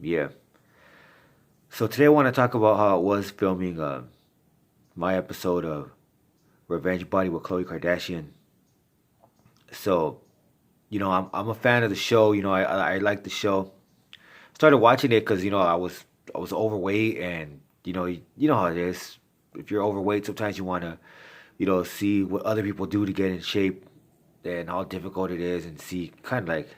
Yeah. So today I want to talk about how it was filming my episode of Revenge Body with Khloe Kardashian. So, I'm a fan of the show. I like the show. Started watching it because I was overweight, and you know how it is. If you're overweight, sometimes you want to see what other people do to get in shape and how difficult it is, and see kind of like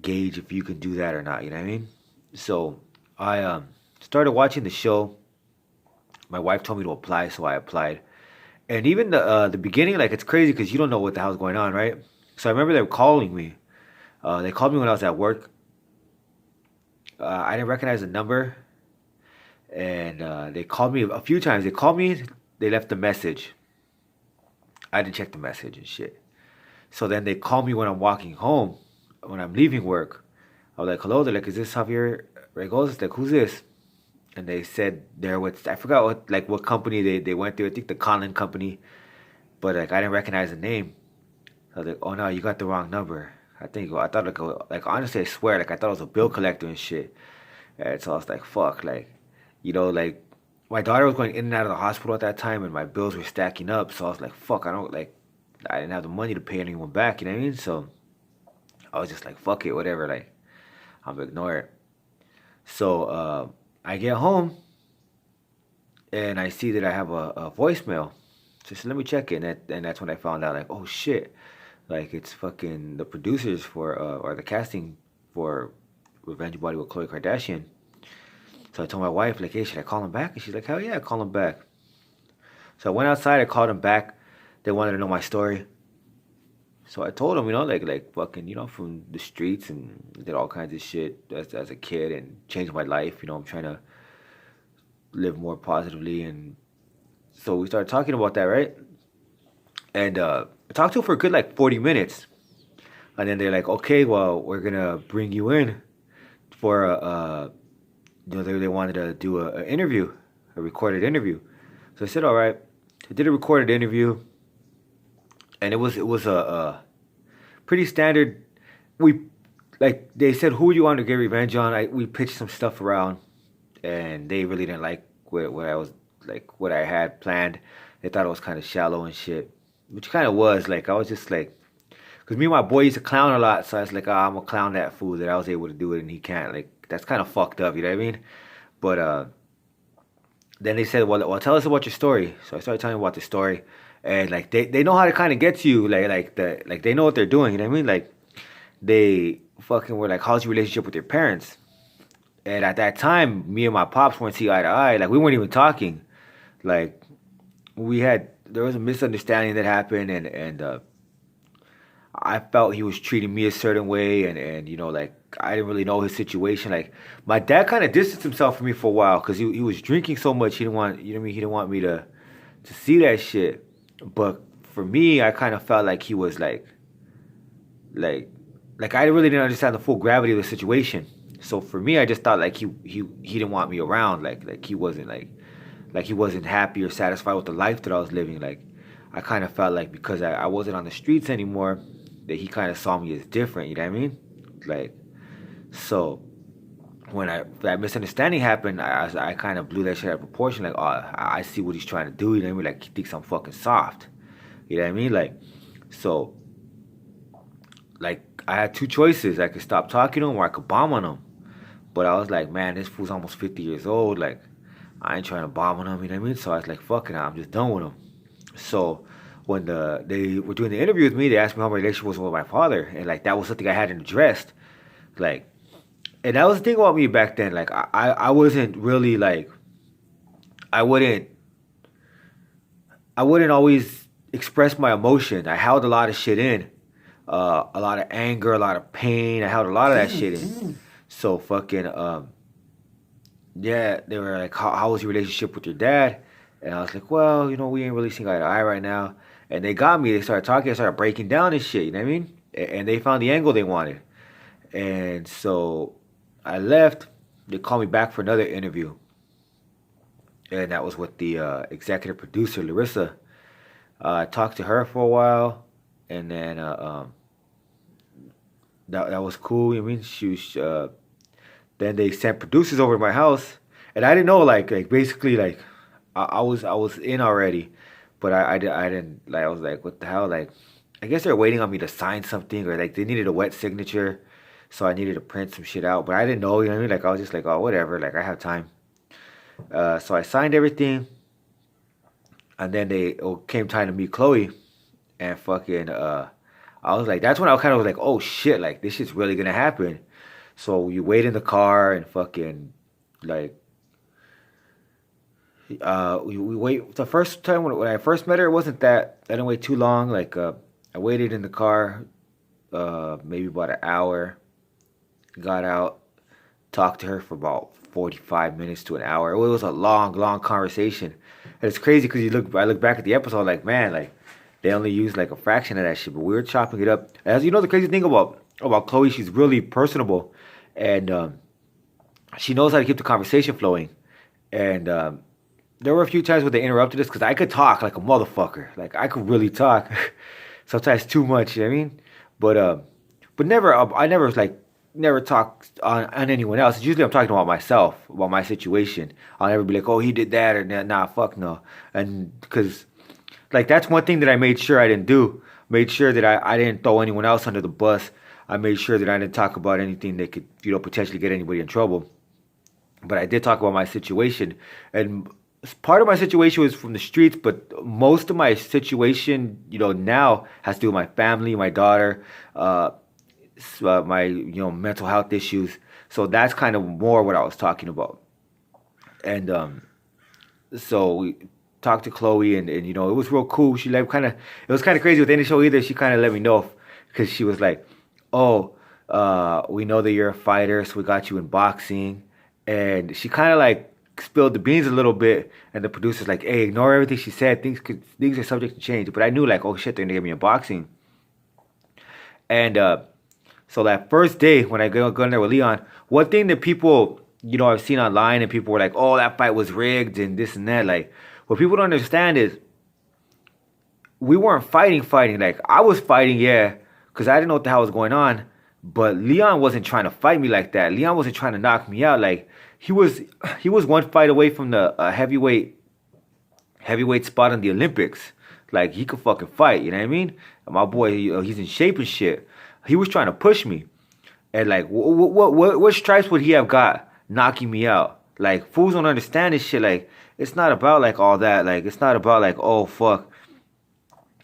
gauge if you can do that or not. You know what I mean? So I started watching the show. My wife told me to apply, so I applied. And even the beginning, like it's crazy because you don't know what the hell's going on, right? So I remember they were calling me. They called me when I was at work. I didn't recognize the number, and they called me a few times. They called me. They left a message. I didn't check the message and shit. So then they call me when I'm walking home, when I'm leaving work. I was like, "Hello." They're like, "Is this Javier Regos?" Like, "Who's this?" And they said they're with, I forgot what company they went through. I think the Conlon company, but like I didn't recognize the name. I was like, "Oh no, you got the wrong number." I thought like honestly, I swear, like I thought it was a bill collector and shit. And so I was like, "Fuck," like my daughter was going in and out of the hospital at that time, and my bills were stacking up. So I was like, "Fuck," I didn't have the money to pay anyone back. You know what I mean? So I was just like, "Fuck it, whatever." Like I'm gonna ignore it. So I get home and I see that I have a voicemail. So I said, let me check it. And that's when I found out, like, oh shit, like it's fucking the producers for or the casting for Revenge Body with Khloe Kardashian. So I told my wife, like, hey, should I call him back? And she's like, hell yeah, call him back. So I went outside, I called him back. They wanted to know my story. So I told them, like fucking, from the streets, and did all kinds of shit as a kid and changed my life. I'm trying to live more positively. And so we started talking about that, right? And I talked to him for a good like 40 minutes. And then they're like, okay, well, we're gonna bring you in for they wanted to do a interview, a recorded interview. So I said, all right. I did a recorded interview, and it was a pretty standard. We like they said, who do you want to get revenge on? We pitched some stuff around, and they really didn't like what I was like what I had planned. They thought it was kind of shallow and shit, which kind of was. Like I was just like, cause me and my boy used to clown a lot, so I was like, I'm gonna clown that fool that I was able to do it and he can't. Like that's kind of fucked up, you know what I mean? But then they said, well, tell us about your story. So I started telling them about the story, and like they know how to kind of get to you, like they know what they're doing, you know what I mean? Like they fucking were like, how's your relationship with your parents? And at that time, me and my pops weren't see eye to eye. Like we weren't even talking. Like there was a misunderstanding that happened, and I felt he was treating me a certain way, and like I didn't really know his situation. Like my dad kind of distanced himself from me for a while because he was drinking so much. He didn't want, you know what I mean? He didn't want me to see that shit. But for me, I kind of felt like he was like I really didn't understand the full gravity of the situation. So for me, I just thought like he didn't want me around. Like he wasn't like he wasn't happy or satisfied with the life that I was living. Like I kind of felt like because I wasn't on the streets anymore, that he kind of saw me as different. You know what I mean? Like so when that misunderstanding happened, I kind of blew that shit out of proportion. Like, oh, I see what he's trying to do. You know what I mean? Like he thinks I'm fucking soft. You know what I mean? Like so like I had two choices. I could stop talking to him or I could bomb on him. But I was like, man, this fool's almost 50 years old. Like I ain't trying to bomb on him. You know what I mean? So I was like, fuck it, I'm just done with him. So when they were doing the interview with me, they asked me how my relationship was with my father, and like that was something I hadn't addressed. Like, and that was the thing about me back then. Like, I wasn't really like, I wouldn't I wouldn't always express my emotion. I held a lot of shit in, a lot of anger, a lot of pain. I held a lot of that shit in. So fucking yeah, they were like, how was your relationship with your dad? And I was like, well, we ain't really seeing eye to eye right now. And they got me. They started talking. I started breaking down and shit. You know what I mean? And they found the angle they wanted. And so I left. They called me back for another interview. And that was with the executive producer, Larissa. I talked to her for a while. And then that was cool. I mean, she was, Then they sent producers over to my house, and I didn't know like basically like I was in already, but I didn't like I was like what the hell like I guess they're waiting on me to sign something or like they needed a wet signature, so I needed to print some shit out, but I didn't know, you know what I mean? Like I was just like, oh whatever, like I have time. So I signed everything, and then it came time to meet Chloe, and fucking I was like, that's when I kind of was like, oh shit, like this shit's really gonna happen. So you wait in the car and fucking like we wait. The first time when I first met her, it wasn't that I didn't wait too long. Like I waited in the car maybe about an hour, got out, talked to her for about 45 minutes to an hour. It was a long conversation. And it's crazy because I look back at the episode like, man, like they only used like a fraction of that shit, but we were chopping it up. As you know, the crazy thing about Chloe, she's really personable, and she knows how to keep the conversation flowing. And there were a few times where they interrupted us because I could talk like a motherfucker. Like I could really talk, sometimes too much. You know what I mean? But never. I never like never talk on anyone else. Usually I'm talking about myself, about my situation. I'll never be like, oh, he did that or nah, fuck no. And because like that's one thing that I made sure I didn't do. Made sure that I didn't throw anyone else under the bus. I made sure that I didn't talk about anything that could, potentially get anybody in trouble. But I did talk about my situation, and part of my situation was from the streets, but most of my situation, now has to do with my family, my daughter, my mental health issues. So that's kind of more what I was talking about. And so we talked to Chloe, and it was real cool. She like it was kind of crazy with any show either. She kind of let me know because she was like, oh, we know that you're a fighter, so we got you in boxing. And she kind of like spilled the beans a little bit, and the producer's like, hey, ignore everything she said. Things are subject to change. But I knew like, oh shit, they're gonna get me in boxing. And so that first day when I go in there with Leon, one thing that people, I've seen online and people were like, oh, that fight was rigged and this and that. Like, what people don't understand is we weren't fighting. Like, I was fighting, yeah, because I didn't know what the hell was going on. But Leon wasn't trying to fight me like that. Leon wasn't trying to knock me out. Like, he was one fight away from the heavyweight spot in the Olympics. Like, he could fucking fight, you know what I mean? And my boy, he's in shape and shit. He was trying to push me. And like, what stripes would he have got knocking me out? Like, fools don't understand this shit. Like, it's not about like all that. Like, it's not about like, oh fuck,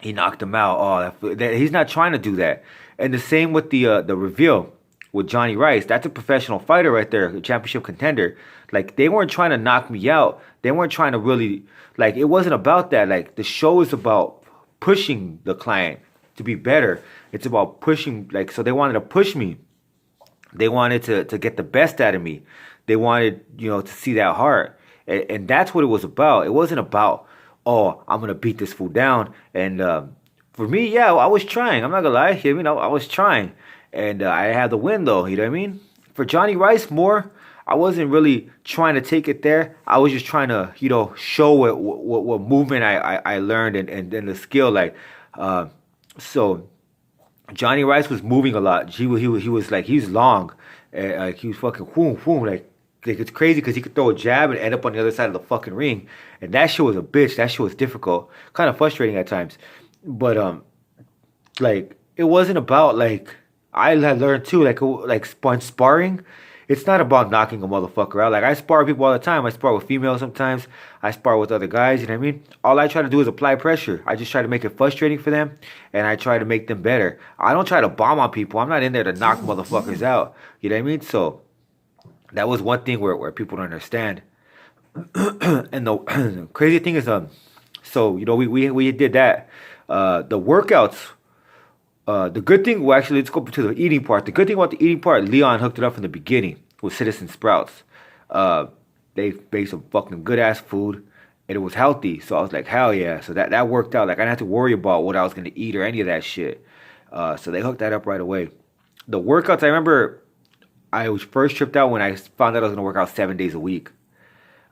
he knocked him out. Oh, he's not trying to do that. And the same with the reveal with Johnny Rice. That's a professional fighter right there, a championship contender. Like, they weren't trying to knock me out. They weren't trying to really, like, it wasn't about that. Like, the show is about pushing the client to be better. It's about pushing, like, so they wanted to push me. They wanted to get the best out of me. They wanted, to see that heart. And that's what it was about. It wasn't about, oh, I'm going to beat this fool down. And for me, yeah, I was trying. I'm not going to lie. I was trying. And I had the win, though. You know what I mean? For Johnny Rice, more, I wasn't really trying to take it there. I was just trying to, show what movement I learned and the skill. Like, so Johnny Rice was moving a lot. He was like, he's long. And, like, he was fucking whoom, whoom. Like it's crazy because he could throw a jab and end up on the other side of the fucking ring. And that shit was a bitch. That shit was difficult. Kind of frustrating at times. But, like, it wasn't about, like, I had learned too, like sparring. It's not about knocking a motherfucker out. Like, I spar with people all the time. I spar with females sometimes. I spar with other guys, you know what I mean? All I try to do is apply pressure. I just try to make it frustrating for them, and I try to make them better. I don't try to bomb on people. I'm not in there to knock motherfuckers out. You know what I mean? So that was one thing where people don't understand. And the crazy thing is, so, we did that. The workouts, the good thing, well, actually, let's go to the eating part. The good thing about the eating part, Leon hooked it up from the beginning with Citizen Sprouts. They made some fucking good ass food, and it was healthy. So I was like, hell yeah. So that worked out. Like, I didn't have to worry about what I was gonna eat or any of that shit. So they hooked that up right away. The workouts, I remember I was first tripped out when I found out I was gonna work out 7 days a week.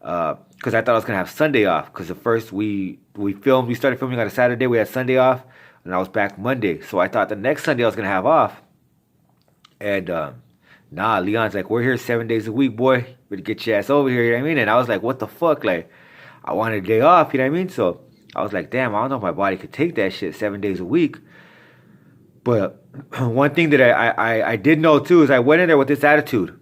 Because I thought I was gonna have Sunday off. Because the first we started filming on a Saturday. We had Sunday off. And I was back Monday, so I thought the next Sunday I was gonna have off. And nah, Leon's like, we're here 7 days a week, boy. Better get your ass over here, you know what I mean? And I was like, what the fuck? Like, I wanted a day off, you know what I mean? So I was like, damn, I don't know if my body could take that shit 7 days a week. But one thing that I did know too is I went in there with this attitude.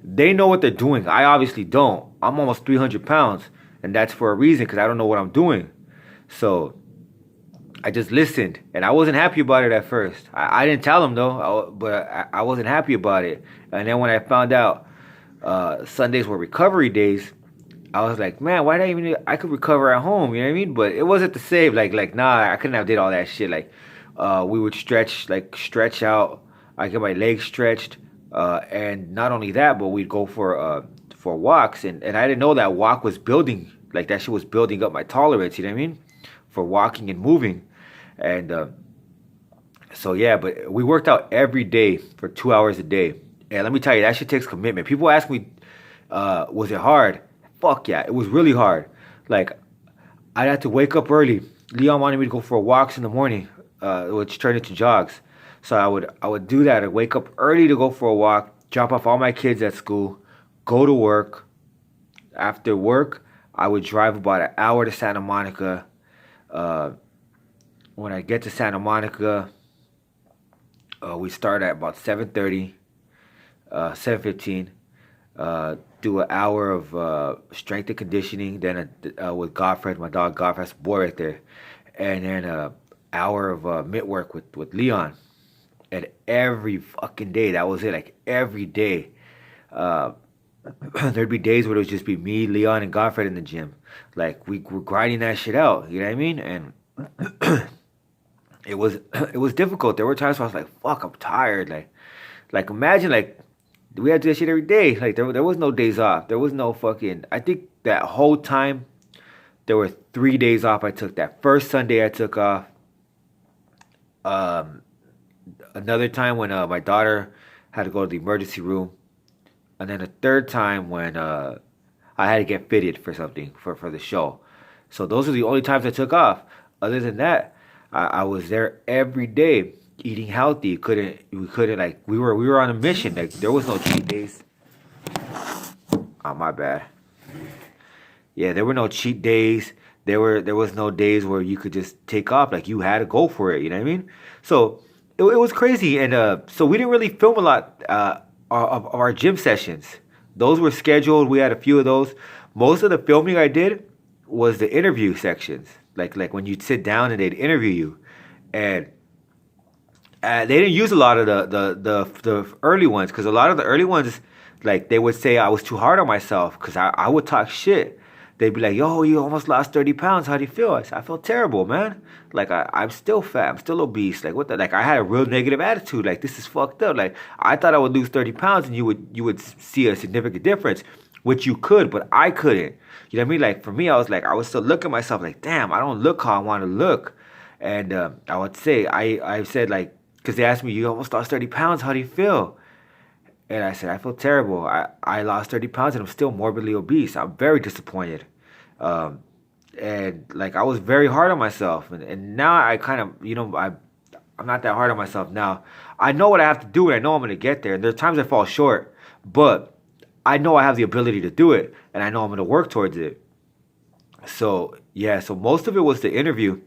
They know what they're doing. I obviously don't. I'm almost 300 pounds, and that's for a reason because I don't know what I'm doing. So I just listened, and I wasn't happy about it at first. I didn't tell them though, but I wasn't happy about it. And then when I found out Sundays were recovery days, I was like, man, why did I even? I could recover at home, you know what I mean? But it wasn't the same. Like nah, I couldn't have did all that shit. Like we would stretch out. I get my legs stretched, and not only that, but we'd go for walks, and I didn't know that walk was building. Like that shit was building up my tolerance. You know what I mean? For walking and moving, and so yeah. But we worked out every day for 2 hours a day, and let me tell you, that shit takes commitment. People ask me, was it hard? Fuck yeah, it was really hard. Like I'd have to wake up early. Leon wanted me to go for walks in the morning, which turned into jogs. So I would do that. I'd wake up early to go for a walk, drop off all my kids at school, go to work. After work, I would drive about an hour to Santa Monica. Uh, when I get to Santa Monica, we start at about 7:30, 7:15. Do an hour of strength and conditioning. Then with Godfred, my dog Godfred's boy right there, and then hour of mitt work with Leon. And every fucking day, that was it. Like every day, there'd be days where it would just be me, Leon, and Godfred in the gym. Like we were grinding that shit out. You know what I mean? And it was it was difficult. There were times where I was like, "Fuck, I'm tired." Like imagine like we had to do that shit every day. Like there was no days off. There was no fucking. I think that whole time there were 3 days off. I took that first Sunday I took off. Another time when my daughter had to go to the emergency room, and then a third time when I had to get fitted for something for the show. So those are the only times I took off. Other than that, I was there every day eating healthy. We couldn't like we were on a mission. Like there was no cheat days. Oh my bad. Yeah, there were no cheat days. There was no days where you could just take off. Like you had to go for it. You know what I mean? So it was crazy, and so we didn't really film a lot of our gym sessions. Those were scheduled. We had a few of those. Most of the filming I did was the interview sections, like when you'd sit down and they'd interview you, and they didn't use a lot of the early ones because a lot of the early ones, like they would say I was too hard on myself because I would talk shit. They'd be like, yo, you almost lost 30 pounds. How do you feel? I said, I feel terrible, man. Like, I'm still fat. I'm still obese. Like, what the? Like, I had a real negative attitude. Like, this is fucked up. Like, I thought I would lose 30 pounds and you would see a significant difference, which you could, but I couldn't. You know what I mean? Like, for me, I was still looking at myself like, damn, I don't look how I want to look. And I would say, I said, like, because they asked me, you almost lost 30 pounds. How do you feel? And I said, I feel terrible. I lost 30 pounds and I'm still morbidly obese. I'm very disappointed. And like I was very hard on myself. And now I kind of, I'm not that hard on myself now. I know what I have to do and I know I'm going to get there. And there's times I fall short, but I know I have the ability to do it and I know I'm going to work towards it. So, yeah, so most of it was the interview.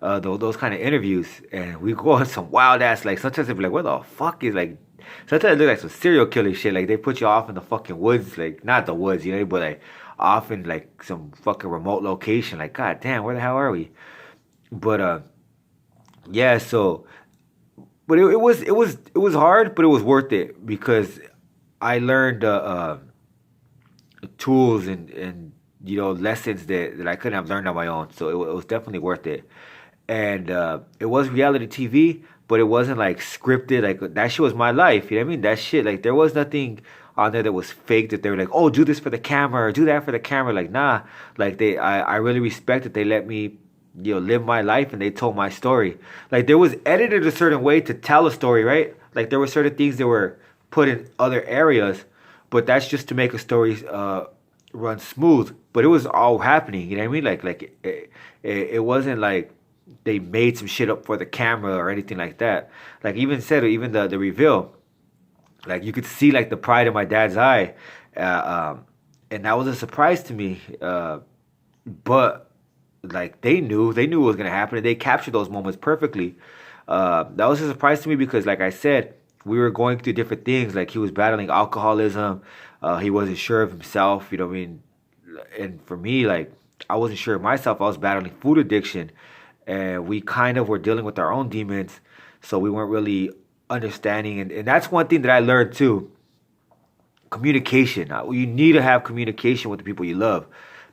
Those kind of interviews, and we go on some wild ass, like sometimes they be like, what the fuck is like, sometimes it look like some serial killer shit, like they put you off in the fucking woods, like not the woods, but like off in like some fucking remote location, like god damn, where the hell are we? But yeah, so but it was hard, but it was worth it because I learned tools and lessons that I couldn't have learned on my own, so it was definitely worth it. And it was reality TV, but it wasn't like scripted. Like that shit was my life. You know what I mean? That shit, like there was nothing on there that was fake. That they were like, oh, do this for the camera, or do that for the camera. Like nah, like I really respect that they let me, live my life and they told my story. Like there was edited a certain way to tell a story, right? Like there were certain things that were put in other areas, but that's just to make a story run smooth. But it was all happening. You know what I mean? Like it wasn't like they made some shit up for the camera or anything like that. Like even the reveal, Like you could see like the pride in my dad's eye, uh, and that was a surprise to me. But like they knew what was gonna happen, and they captured those moments perfectly. That was a surprise to me because, like I said, we were going through different things. Like he was battling alcoholism, he wasn't sure of himself. You know what I mean? And for me, like I wasn't sure of myself. I was battling food addiction, and we kind of were dealing with our own demons. So we weren't really understanding, and that's one thing that I learned too, communication. You need to have communication with the people you love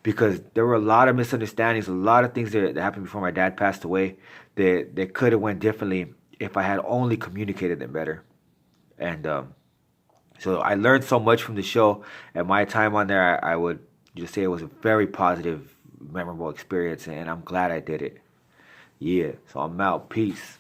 because there were a lot of misunderstandings, a lot of things that happened before my dad passed away that could have went differently if I had only communicated them better. And so I learned so much from the show, and my time on there, I would just say it was a very positive, memorable experience, and I'm glad I did it. Yeah, so I'm out. Peace.